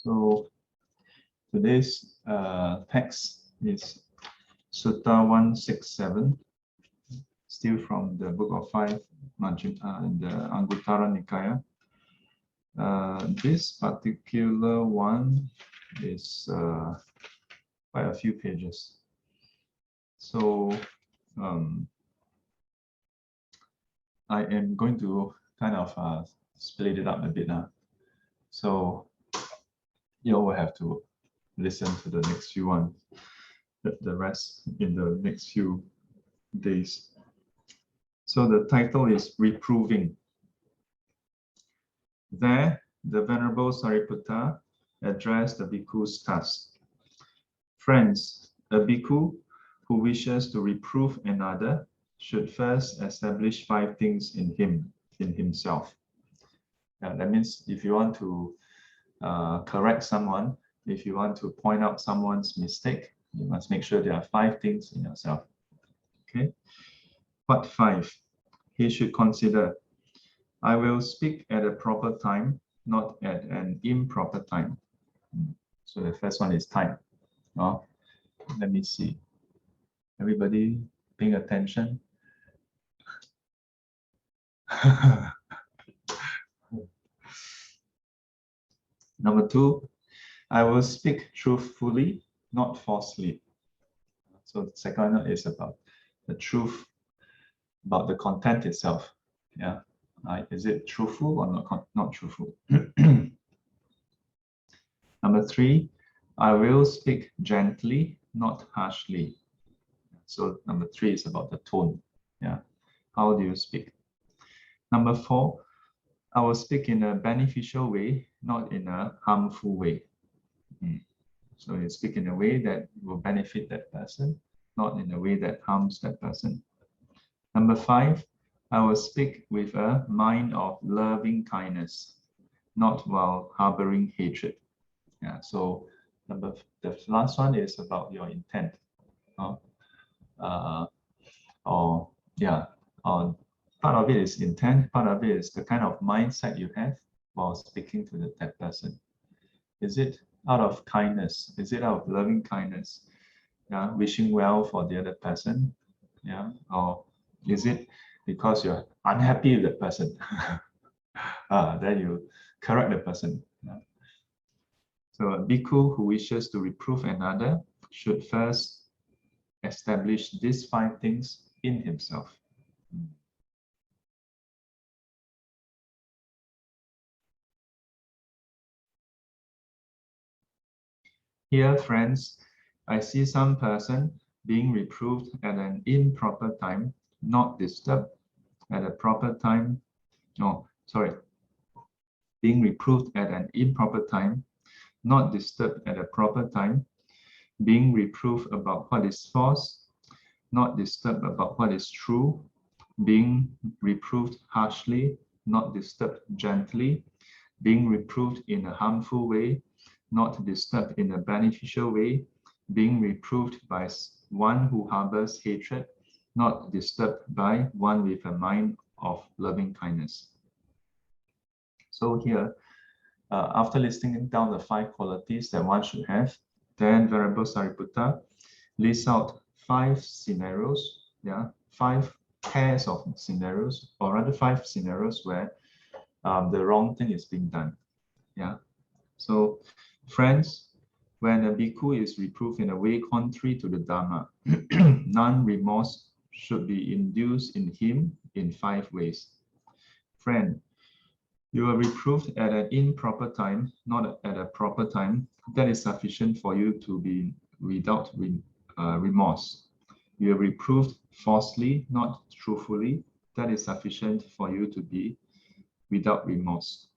So today's text is Sutta 167, still from the Book of Five in the Anguttara Nikaya. This particular one is quite a few pages. So I am going to kind of split it up a bit now. So you will have to listen to the next few ones, the rest in the next few days. So the title is Reproving. There, the Venerable Sariputta addressed the bhikkhus thus. Friends, a bhikkhu who wishes to reprove another should first establish 5 things in himself. That means if you want to correct someone, if you want to point out someone's mistake, you must make sure there are 5 things in yourself. Okay. What 5? He should consider, I will speak at a proper time, not at an improper time. So the first one is time. Oh, let me see. Everybody paying attention? Number 2, I will speak truthfully, not falsely. So the second one is about the truth, about the content itself. Yeah, is it truthful or not truthful? Number 3, I will speak gently, not harshly. So number 3 is about the tone. Yeah, how do you speak? Number 4, I will speak in a beneficial way, not in a harmful way. So you speak in a way that will benefit that person, not in a way that harms that person. Number 5, I will speak with a mind of loving kindness, not while harboring hatred. Yeah. So the last one is about your intent. Part of it is intent, part of it is the kind of mindset you have while speaking to that person. Is it out of kindness? Is it out of loving kindness? Yeah, wishing well for the other person? Yeah, or is it because you're unhappy with the person? Then you correct the person. Yeah. So a bhikkhu who wishes to reprove another should first establish these 5 things in himself. Here, friends, I see some person being reproved at an improper time, not disturbed at a proper time. Being reproved at an improper time, not disturbed at a proper time, being reproved about what is false, not disturbed about what is true, being reproved harshly, not disturbed gently, being reproved in a harmful way, not disturbed in a beneficial way, being reproved by one who harbors hatred, not disturbed by one with a mind of loving kindness. So here, after listing down the 5 qualities that one should have, then Venerable Sariputta lists out 5 scenarios, 5 pairs of scenarios, or rather 5 scenarios where the wrong thing is being done. Yeah. So, friends, when a bhikkhu is reproved in a way contrary to the Dharma, non-remorse should be induced in him in 5 ways. Friend, you are reproved at an improper time, not at a proper time. That is sufficient for you to be without remorse. You are reproved falsely, not truthfully. That is sufficient for you to be without remorse.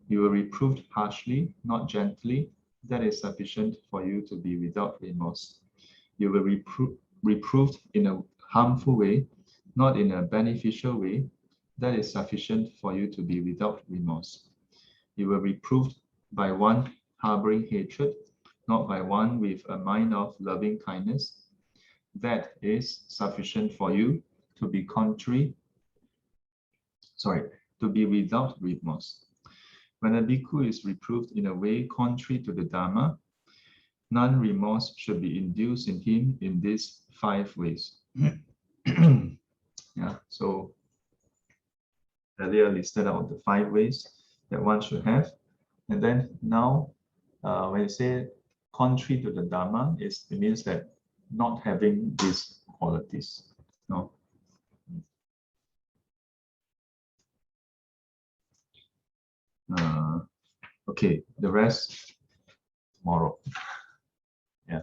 You are reproved harshly, not gently. That is sufficient for you to be without remorse. You were reproved in a harmful way, not in a beneficial way. That is sufficient for you to be without remorse. You were reproved by one harboring hatred, not by one with a mind of loving kindness. That is sufficient for you to be without remorse. When a bhikkhu is reproved in a way contrary to the Dharma, none remorse should be induced in him in these 5 ways. Yeah, so earlier listed out the 5 ways that one should have. And then now, when you say contrary to the Dharma, it means that not having these qualities. No. Okay, the rest tomorrow. Yeah.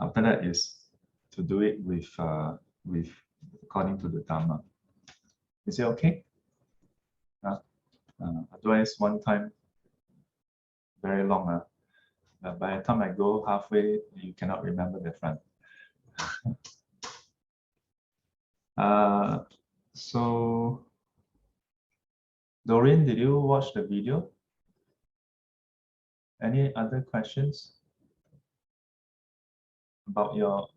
After that is to do it with according to the Dharma. Is it okay? Otherwise, one time very long. By the time I go halfway, you cannot remember the front. So, Doreen, did you watch the video? Any other questions about your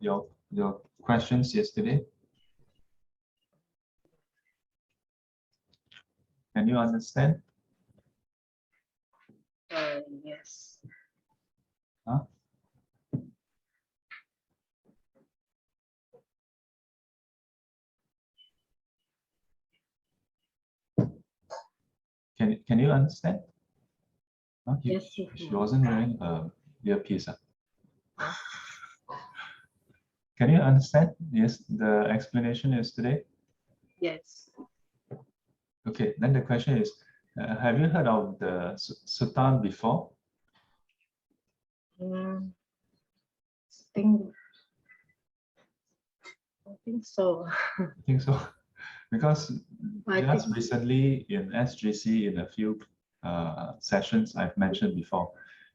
questions yesterday? Can you understand? Yes. Huh? Can you understand? Huh? Yes. She wasn't wearing a earpiece. Can you understand? Yes, the explanation yesterday. Yes. Okay, then the question is, have you heard of the sutta before? I think so. I think so. Because I just think recently in SGC, in a few sessions I've mentioned before,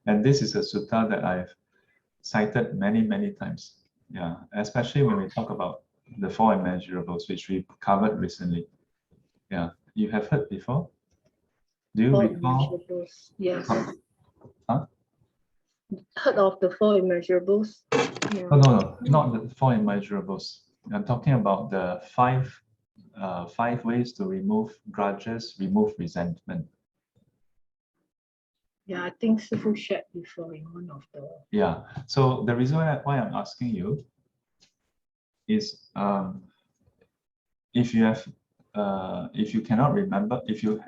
and this is a sutta that I've cited many, many times. Yeah, especially when we talk about the 4 immeasurables, which we covered recently. Yeah, you have heard before? Do you 4 recall? immeasurables. Yes. Huh? Heard of the 4 immeasurables? Yeah. Oh, no, not the 4 immeasurables. I'm talking about the 5 ways to remove grudges, remove resentment. Yeah, I think Sifu shared before in one of the. Yeah. So the reason why I'm asking you is, if you cannot remember, if you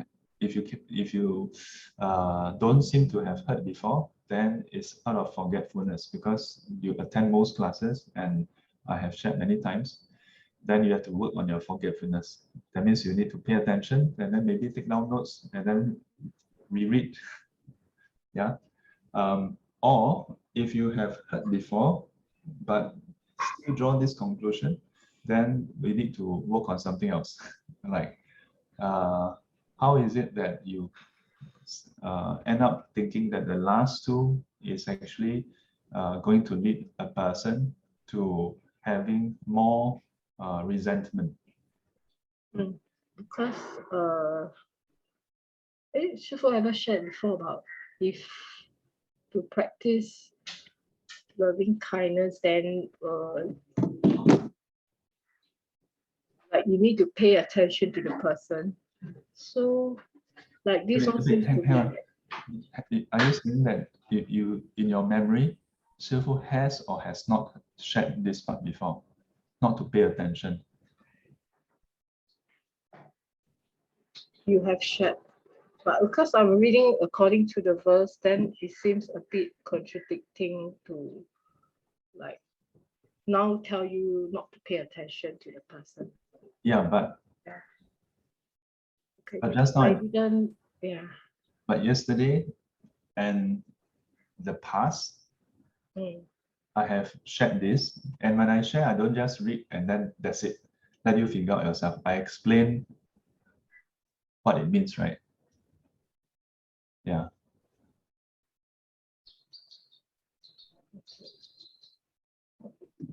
don't seem to have heard before, then it's out of forgetfulness, because you attend most classes, and I have shared many times. Then you have to work on your forgetfulness. That means you need to pay attention, and then maybe take down notes, and then reread. Yeah. Or if you have heard before, but still draw this conclusion, then we need to work on something else. Like, how is it that you end up thinking that the last 2 is actually going to lead a person to having more resentment? Because Sifu ever shared before about if to practice loving kindness, then like you need to pay attention to the person. So like this one seems to Hang on. be. Are you saying that you in your memory, Shifu has or has not shared this part before, not to pay attention? You have shared, but because I'm reading according to the verse, then it seems a bit contradicting to like now tell you not to pay attention to the person. Yeah, but Okay, but just now, I didn't. Yeah. but yesterday and the past, I have shared this, and when I share, I don't just read and then that's it. Let you figure out yourself. I explain what it means, right? Yeah.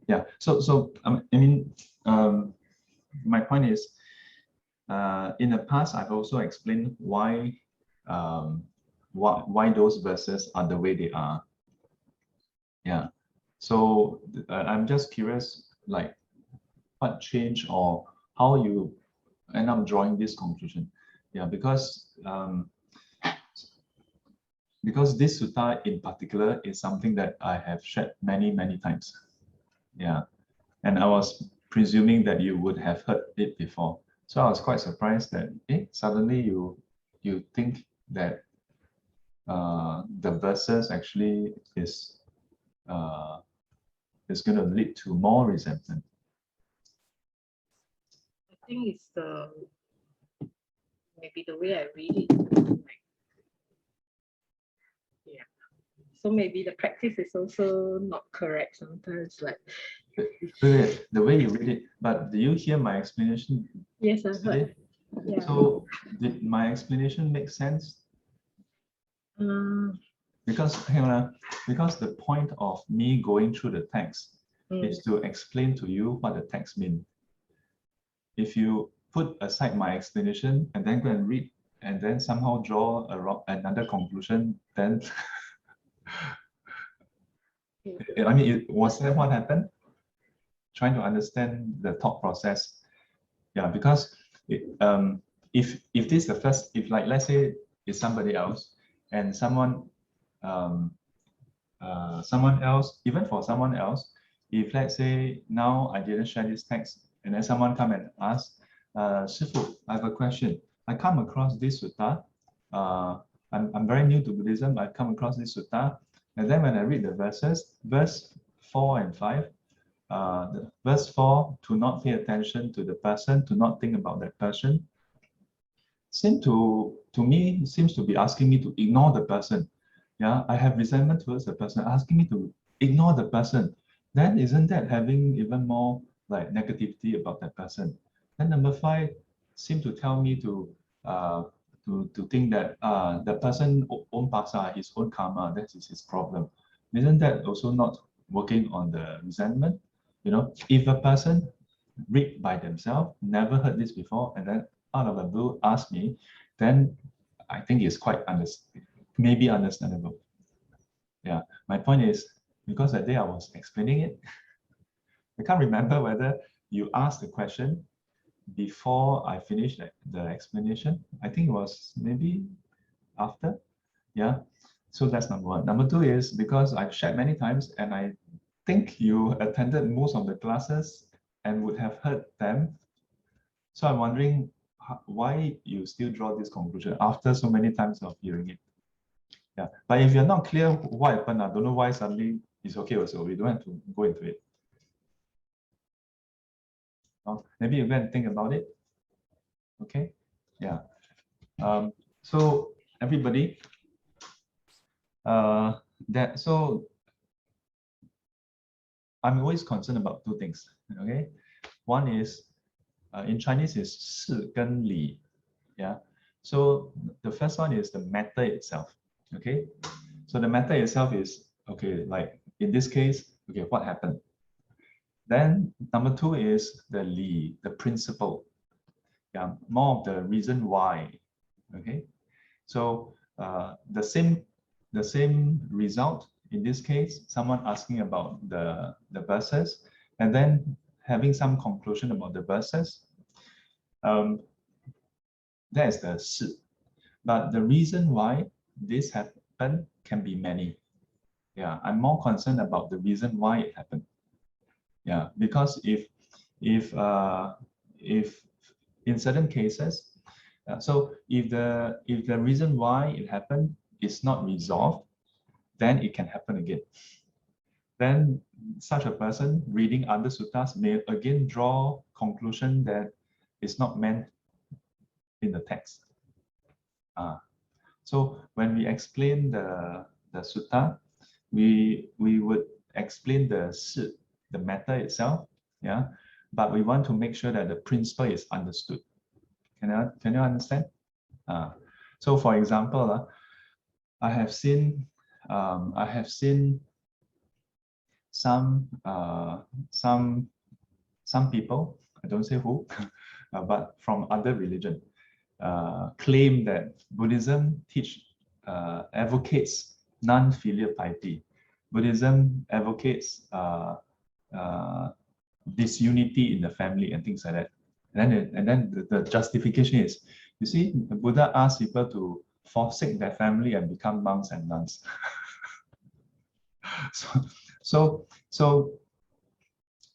Yeah. So I mean, my point is, in the past, I've also explained why those verses are the way they are. Yeah. So I'm just curious, like, what changed or how you end up drawing this conclusion? Yeah, because because this sutta in particular is something that I have shared many, many times. Yeah. And I was presuming that you would have heard it before. So I was quite surprised that suddenly you think that the verses actually is going to lead to more resentment. I think it's maybe the way I read it. Like, yeah. So maybe the practice is also not correct sometimes. Like, Wait, the way you read it, but do you hear my explanation? yes, I heard. Yeah. So did my explanation make sense? Because hang on, because the point of me going through the text is to explain to you what the text means. If you put aside my explanation and then go and read and then somehow draw another conclusion, then I mean, was that what happened? Trying to understand the thought process. Yeah, because if this is the first, if like let's say it's somebody else and someone else, even for someone else, if let's say now I didn't share this text and then someone come and ask, Shifu, I have a question. I come across this sutta. I'm very new to Buddhism. I come across this sutta. And then when I read the verses, verse 4 and 5, verse 4, to not pay attention to the person, to not think about that person, seems to be asking me to ignore the person. Yeah, I have resentment towards the person, asking me to ignore the person. Then isn't that having even more like negativity about that person? Then number 5 seem to tell me to think that the person own pasa, his own karma, that is his problem. Isn't that also not working on the resentment? You know, if a person read by themselves, never heard this before, and then out of the blue ask me, then I think it's quite maybe understandable. Yeah, my point is, because that day I was explaining it, I can't remember whether you asked the question before I finished the explanation. I think it was maybe after. Yeah, so that's number 1. Number 2 is because I've shared many times and I think you attended most of the classes and would have heard them. So I'm wondering why you still draw this conclusion after so many times of hearing it. Yeah, but if you're not clear what happened, I don't know why suddenly it's okay also. We don't have to go into it. Maybe you go and think about it. Okay, yeah. So everybody, so I'm always concerned about 2 things. Okay, one is in Chinese is 事跟理. Yeah, so the first one is the matter itself. Okay, so the matter itself is okay. Like in this case, okay, what happened? Then number 2 is the li, the principle. Yeah, more of the reason why. Okay, so the same result in this case. Someone asking about the verses and then having some conclusion about the verses. That is the 事. But the reason why this happened can be many. Yeah, I'm more concerned about the reason why it happened. Yeah, because if in certain cases, so if the reason why it happened is not resolved, then it can happen again. Then such a person reading other suttas may again draw conclusion that is not meant in the text. So when we explain the sutta, we would explain the matter itself, yeah, but we want to make sure that the principle is understood. Can you understand? So for example, I have seen some people, I don't say who, but from other religion, claim that Buddhism advocates non-filial piety. Buddhism advocates disunity in the family and things like that. And then the justification is, you see, the Buddha asked people to forsake their family and become monks and nuns. so, so,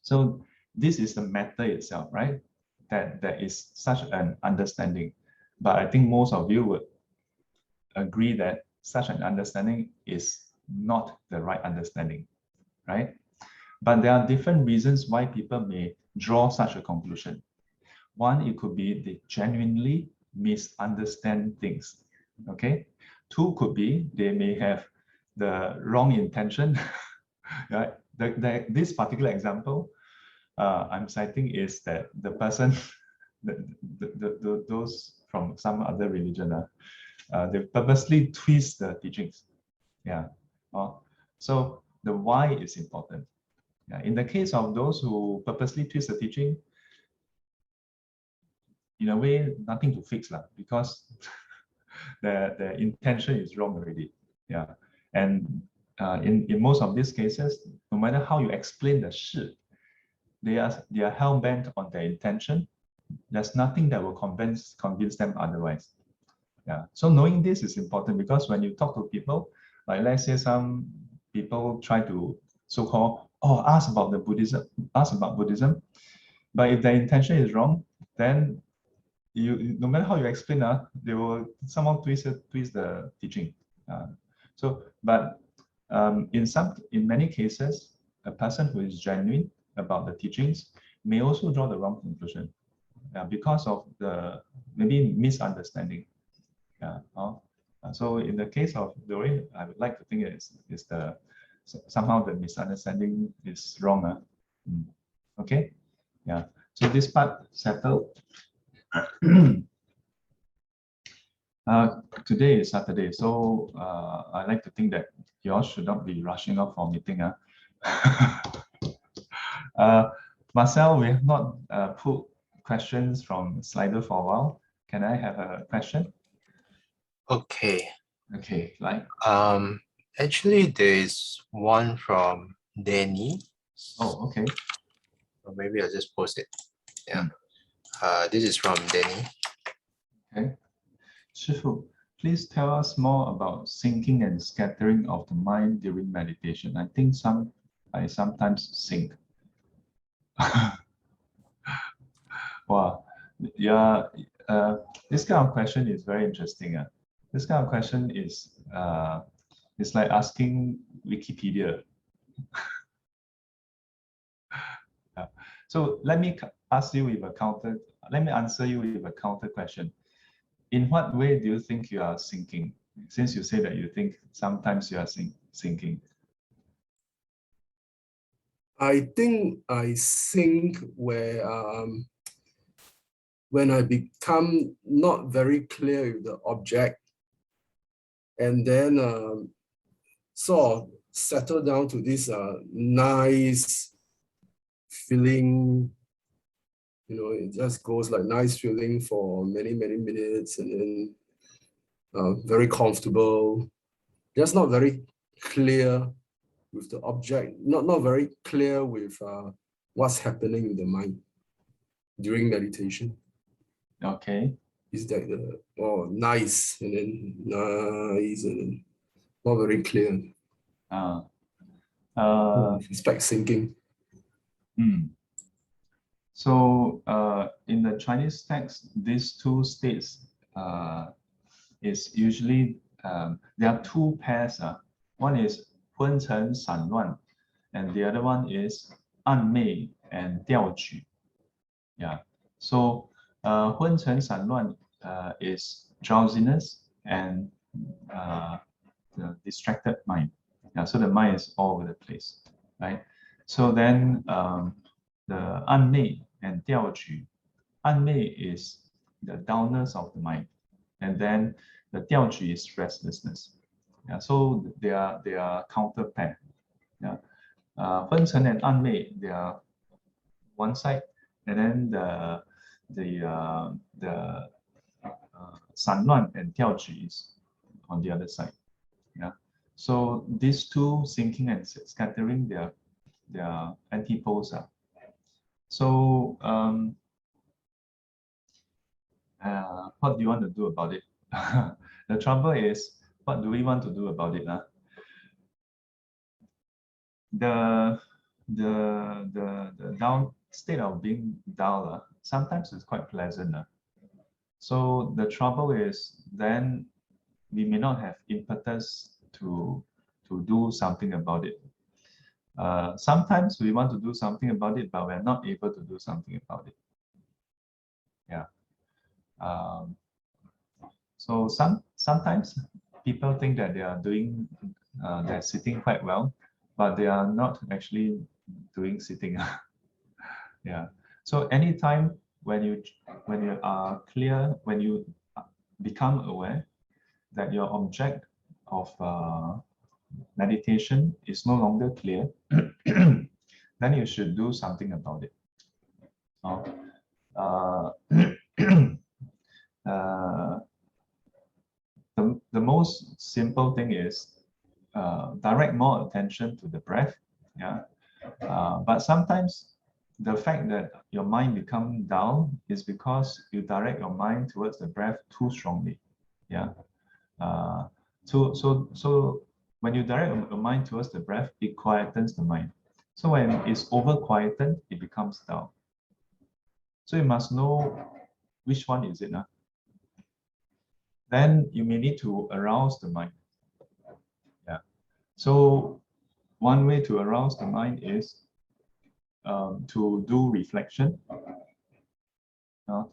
so this is the matter itself, right? That there is such an understanding. But I think most of you would agree that such an understanding is not the right understanding, right? But there are different reasons why people may draw such a conclusion. One, it could be they genuinely misunderstand things, okay? Two could be they may have the wrong intention, right? This particular example I'm citing is that the person, those from some other religion, they purposely twist the teachings. Yeah. So the why is important. Yeah. In the case of those who purposely twist the teaching, in a way, nothing to fix because the intention is wrong already. Yeah. And in most of these cases, no matter how you explain the shi, they are hell bent on their intention. There's nothing that will convince them otherwise. Yeah. So knowing this is important because when you talk to people, like let's say some people try to so-called ask about Buddhism, but if their intention is wrong, then you no matter how you explain, they will somehow twist the teaching. But in many cases, a person who is genuine about the teachings may also draw the wrong conclusion because of the maybe misunderstanding. So in the case of Doreen, I would like to think is somehow the misunderstanding is wrong. Okay, yeah. So this part settled. Today is Saturday, so I like to think that you all should not be rushing off for meeting. Marcel, we have not put questions from Slido for a while. Can I have a question? Okay. Okay, like. Actually, there's one from Danny. Oh, okay. Or maybe I'll just post it. Yeah. This is from Danny. Okay. Shifu, please tell us more about sinking and scattering of the mind during meditation. I think I sometimes sink. Wow. Yeah. This kind of question is very interesting. This kind of question is it's like asking Wikipedia. So let me answer you with a counter question. In what way do you think you are sinking? Since you say that you think sometimes you are sinking. I think I sink where when I become not very clear with the object, and then sort of settle down to this nice feeling. It just goes like nice feeling for many minutes, and then very comfortable. Just not very clear with the object, not very clear with what's happening with the mind during meditation. Okay. Is that nice and then nice and then not very clear. Expect sinking. So in the Chinese text, these two states is usually there are two pairs. One is 昏沉散乱, and the other one is 暗昧 and 调举. Yeah. So 昏沉散乱 is drowsiness and the distracted mind. Yeah. So the mind is all over the place, right? So then the 暗昧 and 调举. 暗昧 is the dullness of the mind, and then the 调举 is restlessness. Yeah, so they are counter pair. Yeah, 昏沉 and 暗昧 they are one side, and then the 散乱 and 调举 is on the other side. Yeah, so these two, sinking and scattering, they are antipodes. So what do you want to do about it? The trouble is, what do we want to do about it? The down state of being dull, sometimes it's quite pleasant. So the trouble is then we may not have impetus to do something about it. Sometimes we want to do something about it, but we're not able to do something about it. Yeah. So sometimes people think that they are doing, they're sitting quite well, but they are not actually doing sitting. Yeah. So anytime when you are clear, when you become aware that your object of meditation is no longer clear, then you should do something about it. Uh, the most simple thing is direct more attention to the breath. Yeah. But sometimes the fact that your mind become dull is because you direct your mind towards the breath too strongly. Yeah. So when you direct your mind towards the breath, it quietens the mind. So when it's over quietened, it becomes dull. So you must know which one is it. Then you may need to arouse the mind. Yeah. So one way to arouse the mind is to do reflection. But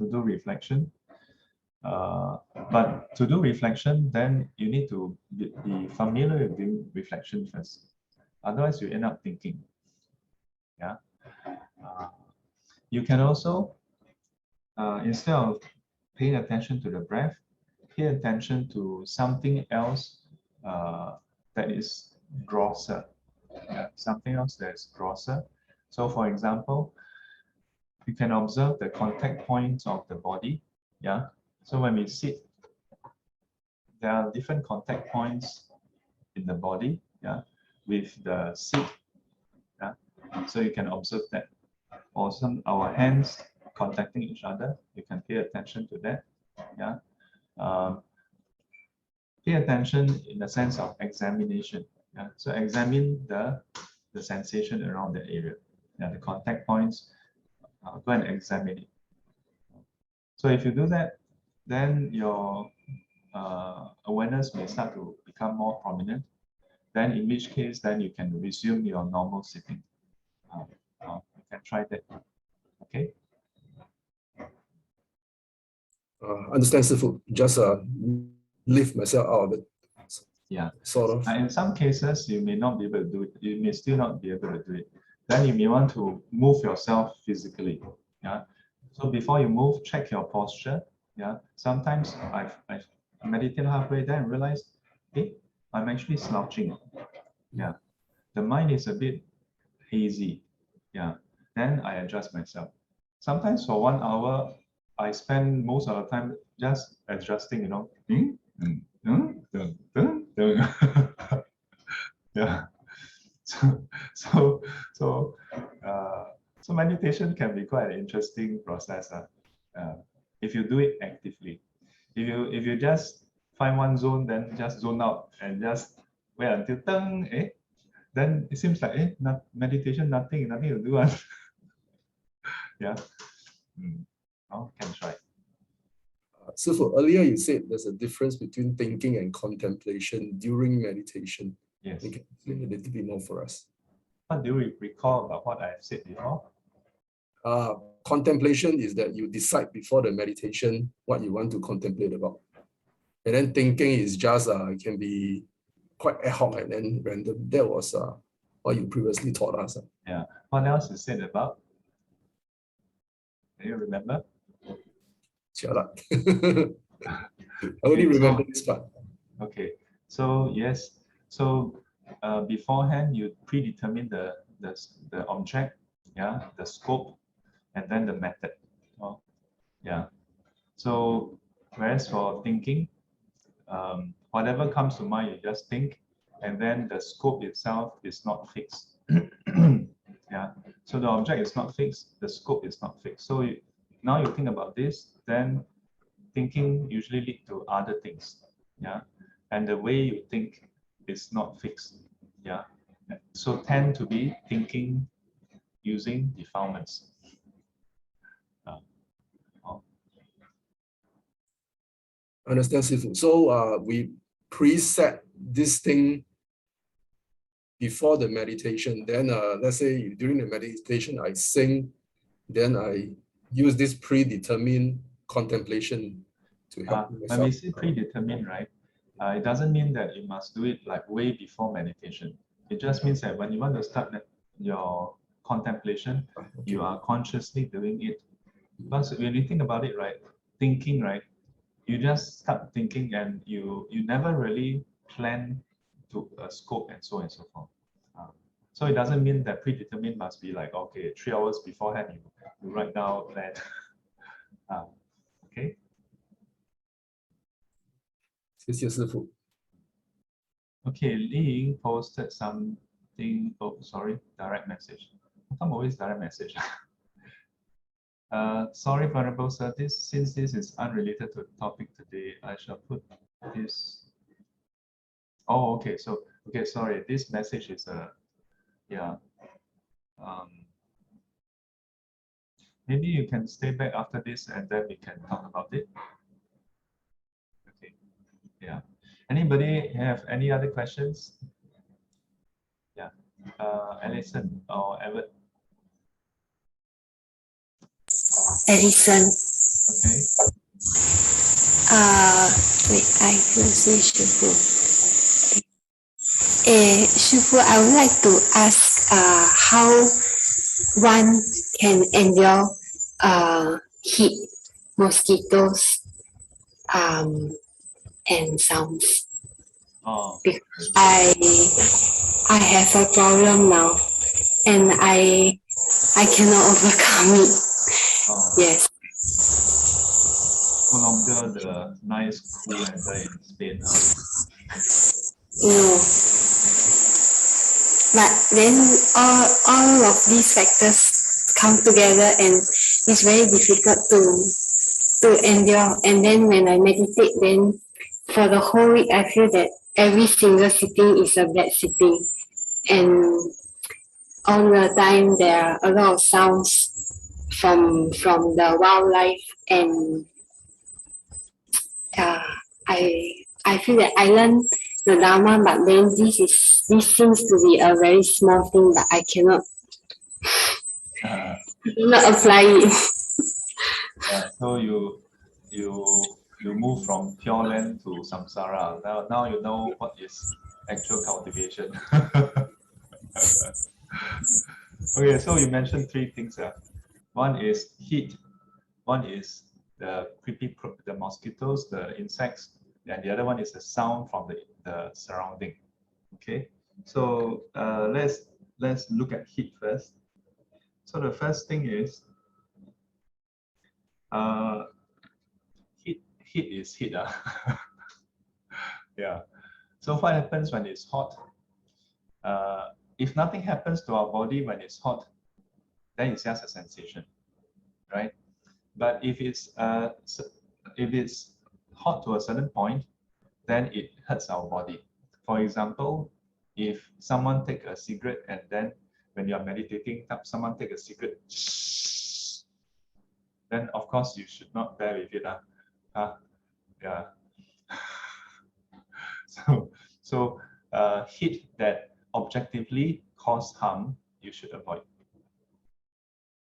to do reflection, then you need to be familiar with doing reflection first. Otherwise, you end up thinking. Yeah. You can also, instead of paying attention to the breath, pay attention to something else that is grosser. Yeah, something else that is grosser. So, for example, you can observe the contact points of the body. Yeah. So when we sit, there are different contact points in the body. Yeah. With the seat. Yeah. So you can observe that. Or our hands contacting each other. You can pay attention to that. Yeah. Pay attention in the sense of examination. Yeah. So examine the sensation around the area. Yeah, the contact points. Go and examine it. So if you do that, then your awareness may start to become more prominent. Then in which case, then you can resume your normal sitting. You can try that. Okay. Understand, Sifu. Just lift myself out of it. Yeah. Sort of. In some cases, you may not be able to do it. You may still not be able to do it. Then you may want to move yourself physically. Yeah. So before you move, check your posture. Yeah. Sometimes I've meditated halfway, then realized, hey, I'm actually slouching. Yeah. The mind is a bit hazy. Yeah. Then I adjust myself. Sometimes for 1 hour, I spend most of the time just adjusting, Yeah. So meditation can be quite an interesting process if you do it actively. If you just find one zone, then just zone out and just wait until then it seems like meditation, nothing to do. Yeah. Can try. Sifu, earlier you said there's a difference between thinking and contemplation during meditation. Yes. You can explain a little bit more for us. What do you recall about what I've said before? Contemplation is that you decide before the meditation what you want to contemplate about. And then thinking is just can be quite ad hoc and then random. That was what you previously taught us. Yeah. What else is said about? Can you remember? Shut up. I only remember this part. Okay. So yes. So beforehand, you predetermine the object, yeah, the scope, and then the method. Yeah. So whereas for thinking, whatever comes to mind, you just think, and then the scope itself is not fixed. Yeah. So the object is not fixed, the scope is not fixed. So now you think about this, then thinking usually lead to other things. Yeah, and the way you think is not fixed. Yeah, so tend to be thinking using defilements. Oh, Understand, Sifu. So we preset this thing before the meditation. Then let's say during the meditation I sing, then I use this predetermined contemplation to help when myself. we say predetermined, right? It doesn't mean that you must do it like way before meditation. It just means that when you want to start your contemplation, you are consciously doing it. Because when you think about it, right, thinking, right, you just start thinking and you never really plan to scope and so on and so forth. So it doesn't mean that predetermined must be like, okay, 3 hours beforehand you write down plan. Okay. 谢谢师父。 Okay, Ling posted something. Oh, sorry, direct message. I'm always direct message. Sorry, Venerable Sir, since this is unrelated to the topic today, I shall put this. Oh, okay. So, okay, sorry. This message is yeah. Maybe you can stay back after this and then we can talk about it. Okay. Yeah. Anybody have any other questions? Yeah. Alison or Everett? Edison. Okay. Wait, I will say Shifu. Shifu, I would like to ask how one can endure heat, mosquitoes, and sounds. Oh. Because I have a problem now, and I cannot overcome it. Oh. Yes. No longer the nice cool weather in Spain. No. But then all of these factors come together and it's very difficult to endure. And then when I meditate, then for the whole week I feel that every single sitting is a bad sitting. And all the time there are a lot of sounds from the wildlife, and I feel that I learned the Dharma, but then this seems to be a very small thing that I cannot apply it. So you move from pure land to samsara. Now you know what is actual cultivation. Okay, so you mentioned 3 things. One is heat, one is the the mosquitoes, the insects, and the other one is the sound from the surrounding. Okay, so let's look at heat first. So the first thing is heat is heat. Yeah. So what happens when it's hot? If nothing happens to our body when it's hot, then it's just a sensation, right? But if it's hot to a certain point, then it hurts our body. For example, if someone take a cigarette and then when you are meditating, someone take a cigarette, then of course you should not bear with it. Yeah. So heat that objectively cause harm, you should avoid,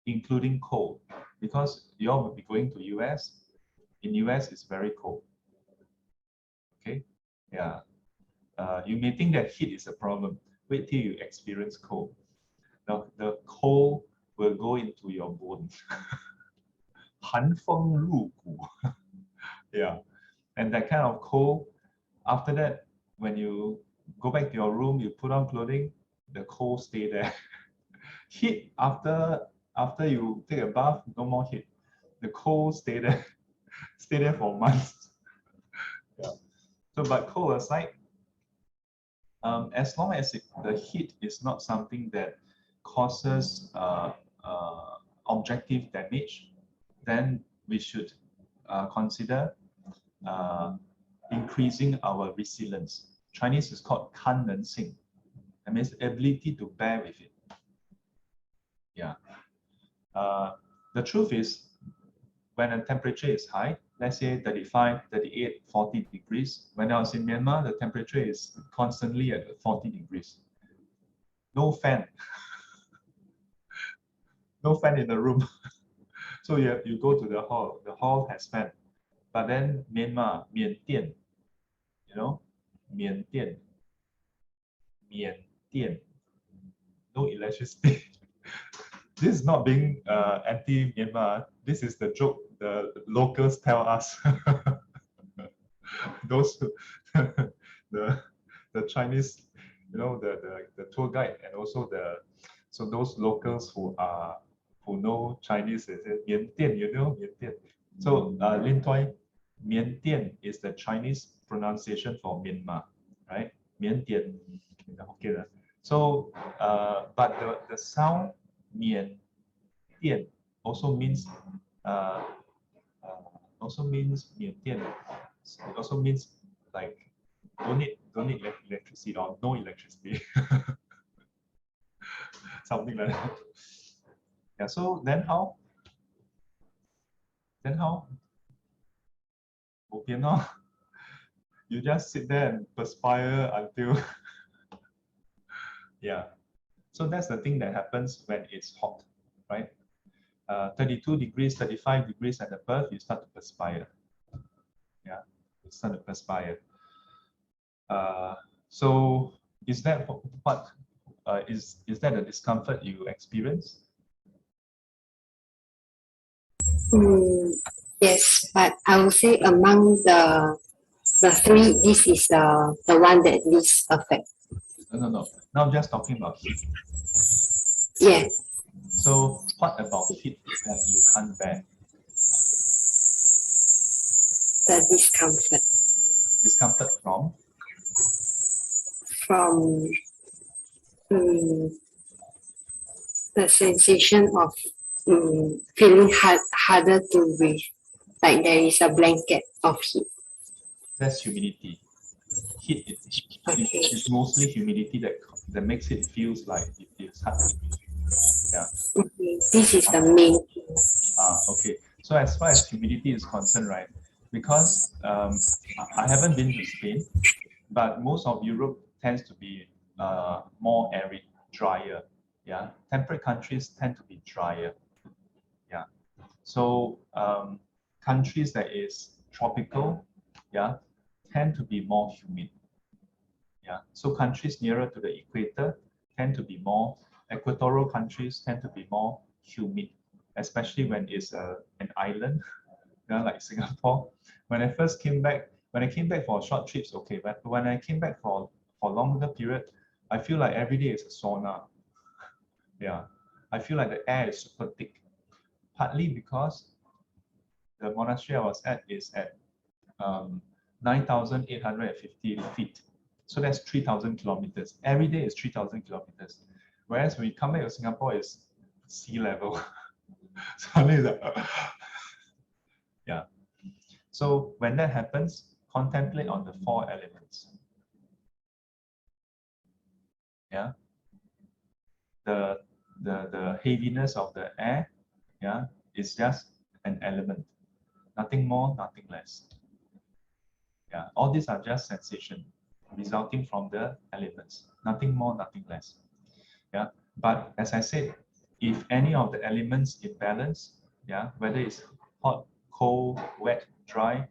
including cold, because you all will be going to US. In US, it's very cold. Okay, yeah. You may think that heat is a problem. Wait till you experience cold. Now the cold will go into your bones. 寒风入骨. Yeah, and that kind of cold. After that, when you go back to your room, you put on clothing, the cold stay there. Heat after you take a bath, no more heat. The cold stay there, stay there for months. Yeah. So, but cold aside, as long as the heat is not something that causes objective damage, then we should consider increasing our resilience. Chinese is called 堪能性. That means ability to bear with it. Yeah. The truth is, when the temperature is high, let's say 35, 38, 40 degrees. When I was in Myanmar, the temperature is constantly at 40 degrees. No fan. No fan in the room. So you go to the hall has fan. But then Myanmar, Miandian, you know, Miandian, no electricity. This is not being anti-Myanmar. This is the joke the locals tell us. Those the Chinese, you know, the tour guide, and also those locals who know Chinese, they say Miandian, you know, Miandian. So Lin Toi, Miandian is the Chinese pronunciation for Myanmar, right? Miandian in the Hokkien. So but the sound Mian Dian also means Mian Dian. It also means like don't need electricity or no electricity. Something like that. Yeah, so then how? Okay, now you just sit there and perspire until yeah. So that's the thing that happens when it's hot, right? 32 degrees, 35 degrees and above, you start to perspire. Yeah, you start to perspire. So is that what is that a discomfort you experience? Yes, but I would say among the three, this is the one that least affect. No. Now I'm just talking about heat. Yeah. So what about heat that you can't bear? The discomfort. Discomfort from? From the sensation of feeling harder to breathe, like there is a blanket of heat. That's humidity. Heat is mostly humidity that makes it feels like it's hard to breathe. Yeah. This is the main thing. Okay. So as far as humidity is concerned, right? Because I haven't been to Spain, but most of Europe tends to be more arid, drier. Yeah. Temperate countries tend to be drier. Yeah. So countries that is tropical, yeah, tend to be more humid. Yeah. So countries nearer to the equator tend to be more, equatorial countries tend to be more humid, especially when it's an island, like Singapore. When I came back for short trips, okay, but when I came back for longer period, I feel like every day is a sauna. Yeah, I feel like the air is super thick, partly because the monastery I was at is at 9,850 feet. So that's 3,000 kilometers. Every day is 3,000 kilometers. Whereas when you come back to Singapore, it's sea level. Suddenly it's like, yeah. So when that happens, contemplate on the four elements. Yeah. The heaviness of the air, yeah, is just an element. Nothing more, nothing less. Yeah, all these are just sensation resulting from the elements. Nothing more, nothing less. Yeah, but as I said, if any of the elements imbalance, yeah, whether it's hot, cold, wet, dry,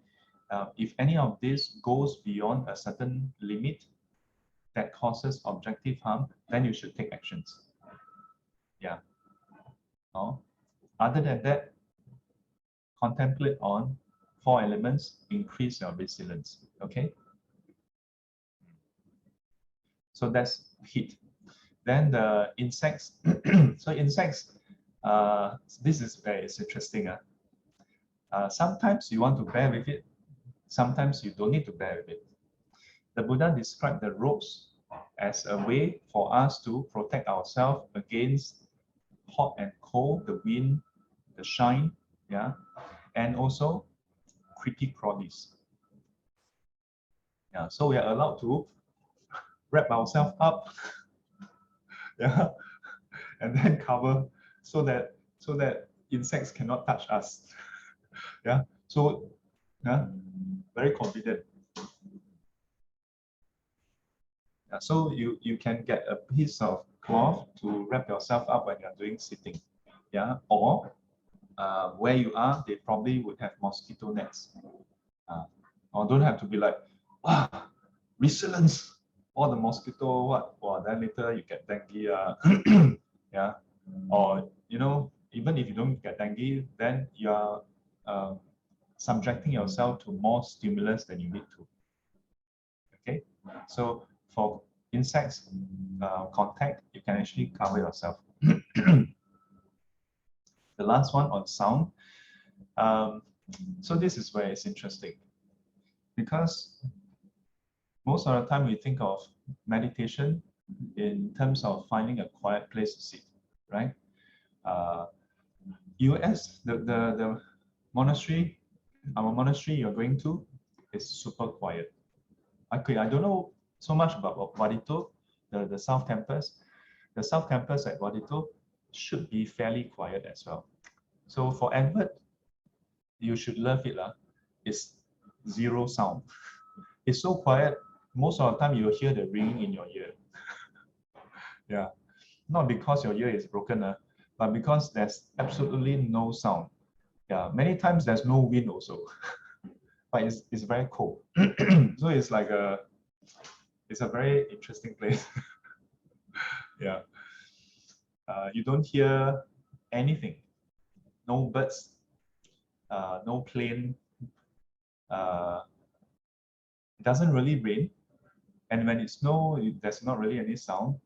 if any of this goes beyond a certain limit that causes objective harm, then you should take actions. Yeah. Other than that, contemplate on four elements, increase your resilience. Okay. So that's heat. Then the insects. So insects, this is very interesting. Sometimes you want to bear with it. Sometimes you don't need to bear with it. The Buddha described the ropes as a way for us to protect ourselves against hot and cold, the wind, the shine, yeah, and also creepy crawlies. Yeah, so we are allowed to wrap ourselves up, yeah, and then cover so that insects cannot touch us. Yeah, so yeah, very convenient. Yeah, so you can get a piece of cloth to wrap yourself up when you're doing sitting. Yeah, or where you are, they probably would have mosquito nets. Or don't have to be like, ah, resilience, all the mosquito, what? Well, then later you get dengue. Yeah, or even if you don't get dengue, then you are subjecting yourself to more stimulus than you need to. Okay, so for insects contact, you can actually cover yourself. The last one on sound. So this is where it's interesting, because most of the time we think of meditation in terms of finding a quiet place to sit, right? US, the monastery, our monastery you're going to is super quiet. Okay, I don't know so much about Wadito, the South Campus. The South Campus at Wadito should be fairly quiet as well. So for Edward, you should love it. It's zero sound. It's so quiet, most of the time you'll hear the ringing in your ear. Yeah, not because your ear is broken, but because there's absolutely no sound. Yeah, many times there's no wind also, but it's very cold. So it's like it's a very interesting place. Yeah, you don't hear anything, no birds, no plane. It doesn't really rain, and when it snows, there's not really any sound.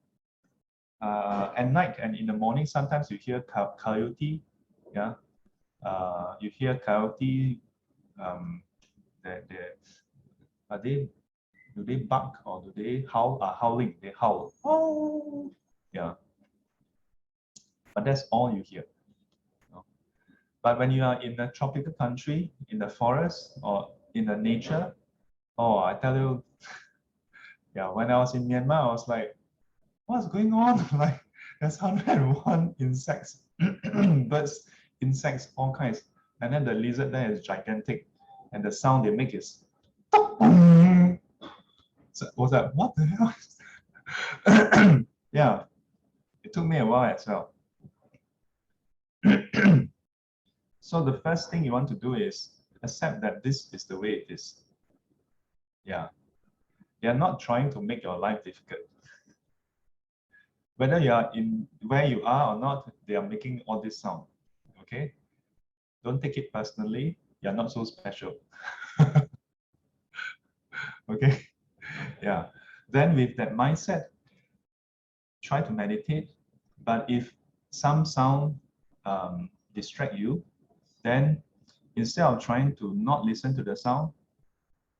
At night and in the morning, sometimes you hear coyote. Yeah, you hear coyote. Are they? Do they bark or do they howl? Howling. They howl. Oh, yeah. But that's all you hear. But when you are in a tropical country, in the forest or in the nature, oh, I tell you, yeah. When I was in Myanmar, I was like, what's going on? Like, there's 101 insects, birds, insects, all kinds. And then the lizard there is gigantic. And the sound they make is, so I was like, what the hell is that? Yeah, it took me a while as well. So the first thing you want to do is accept that this is the way it is. Yeah, they're not trying to make your life difficult. Whether you are in where you are or not, they are making all this sound. Okay, don't take it personally. You're not so special. Okay, yeah. Then with that mindset, try to meditate. But if some sound distract you, then instead of trying to not listen to the sound,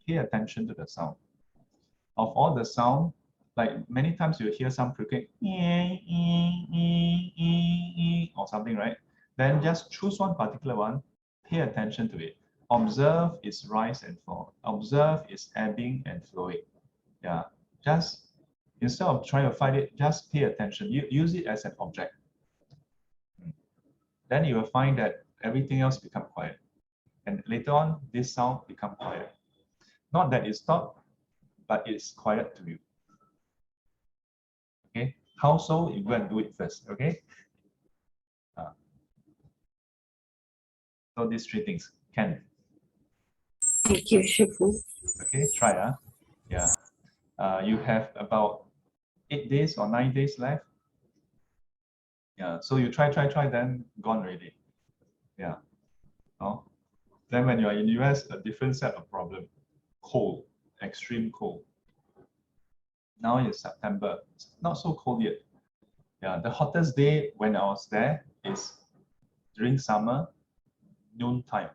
pay attention to the sound. Of all the sound, like many times you hear some cricket or something, right? Then just choose one particular one, pay attention to it. Observe its rise and fall. Observe its ebbing and flowing. Yeah, just instead of trying to find it, just pay attention. You use it as an object. Then you will find that everything else become quiet. And later on, this sound become quiet. Not that it stopped, but it's quiet to you. Okay, how so? You go and do it first. Okay. So these three things can. Thank you, Shifu. Okay, try. Yeah. You have about 8 days or 9 days left. Yeah. So you try, then gone already. Yeah. Oh. Then when you are in US, a different set of problem. Cold, extreme cold. Now it's September. It's not so cold yet. Yeah. The hottest day when I was there is during summer, noon time.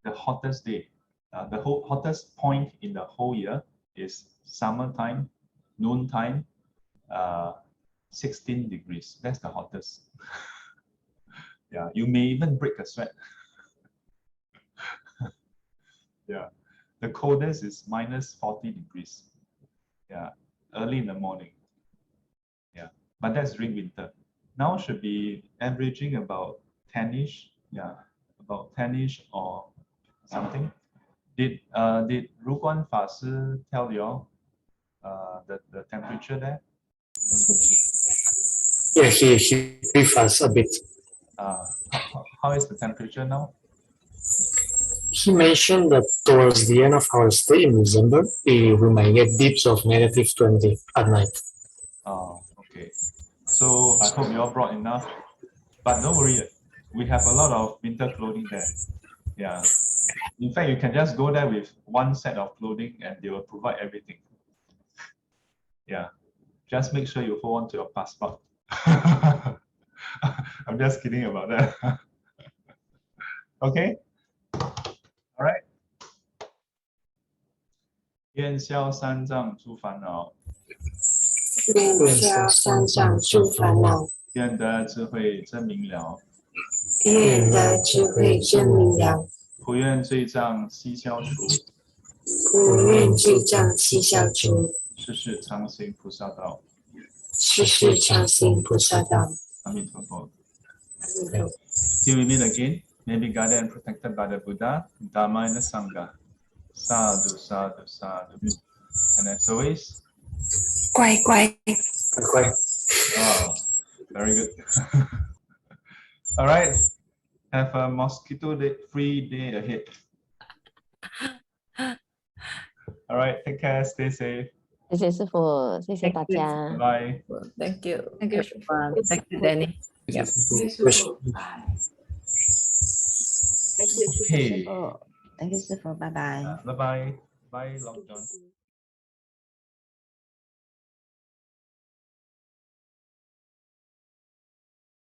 The hottest day. The hottest point in the whole year is summertime, noon time, 16 degrees. That's the hottest. Yeah, you may even break a sweat. Yeah. The coldest is -40 degrees. Yeah, early in the morning. Yeah, but that's during winter. Now should be averaging about 10-ish. Yeah, about 10-ish or something. Did Ru Guan Fa Si tell you all the temperature there? Yeah, he briefed us a bit. How is the temperature now? He mentioned that towards the end of our stay in December, we might get dips of -20 at night. Oh, okay. So I hope you all brought enough, but don't worry, we have a lot of winter clothing there. Yeah. In fact, you can just go there with one set of clothing and they will provide everything. Yeah. Just make sure you hold on to your passport. I'm just kidding about that. Okay. All right. 愿消三障诸烦恼，愿消三障诸烦恼，愿得智慧真明了，愿得智慧真明了，普愿罪障悉消除，普愿罪障悉消除，世世常行菩萨道。世世常行菩萨道。阿弥陀佛。阿弥陀佛。 Till we meet again, may be guided and protected by the Buddha, Dharma, and the Sangha. Sadhu, sadhu, sadhu. And as always, 乖乖。乖， oh, very good. All right, have a mosquito-free day ahead. All right, take care, stay safe. 谢谢师傅，谢谢大家。 Bye. Thank you. Thank you. Thank you, Danny. Thank you, Okay. 师傅，谢谢师傅，拜拜。 Bye bye. Bye, Long John.